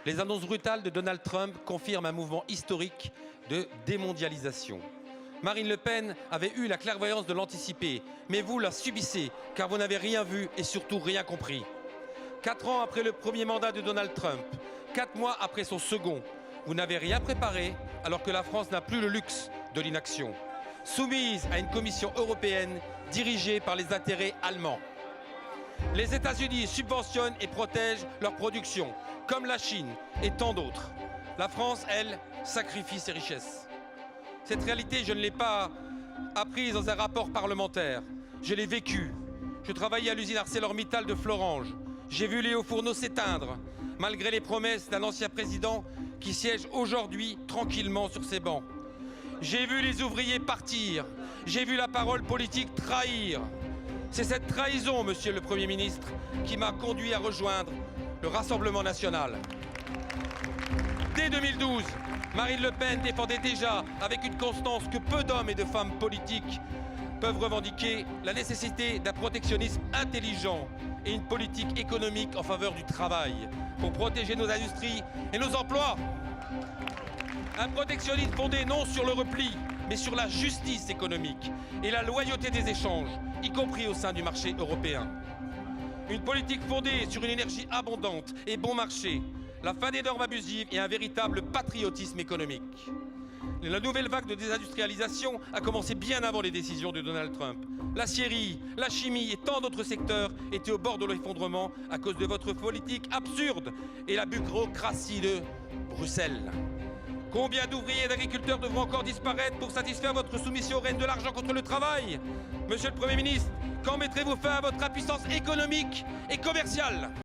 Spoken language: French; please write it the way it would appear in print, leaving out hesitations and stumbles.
Les annonces brutales de Donald Trump confirment un mouvement historique de démondialisation. Marine Le Pen avait eu la clairvoyance de l'anticiper, mais vous la subissez car vous n'avez rien vu et surtout rien compris. 4 ans après le premier mandat de Donald Trump, 4 mois après son second, vous n'avez rien préparé alors que la France n'a plus le luxe de l'inaction. Soumise à une commission européenne dirigée par les intérêts allemands. Les États-Unis subventionnent et protègent leur production, comme la Chine et tant d'autres. La France, elle, sacrifie ses richesses. Cette réalité, je ne l'ai pas apprise dans un rapport parlementaire. Je l'ai vécue. Je travaillais à l'usine ArcelorMittal de Florange. J'ai vu Léo Fourneau s'éteindre, malgré les promesses d'un ancien président qui siège aujourd'hui tranquillement sur ses bancs. J'ai vu les ouvriers partir. J'ai vu la parole politique trahir. C'est cette trahison, monsieur le Premier ministre, qui m'a conduit à rejoindre le Rassemblement national. Dès 2012, Marine Le Pen défendait déjà, avec une constance que peu d'hommes et de femmes politiques peuvent revendiquer, la nécessité d'un protectionnisme intelligent et une politique économique en faveur du travail, pour protéger nos industries et nos emplois. Un protectionnisme fondé non sur le repli, mais sur la justice économique et la loyauté des échanges, y compris au sein du marché européen. Une politique fondée sur une énergie abondante et bon marché, la fin des normes abusives et un véritable patriotisme économique. La nouvelle vague de désindustrialisation a commencé bien avant les décisions de Donald Trump. L'acierie, la chimie et tant d'autres secteurs étaient au bord de l'effondrement à cause de votre politique absurde et la bureaucratie de Bruxelles. Combien d'ouvriers et d'agriculteurs devront encore disparaître pour satisfaire votre soumission aux reines de l'argent contre le travail? Monsieur le Premier ministre, quand mettrez-vous fin à votre impuissance économique et commerciale?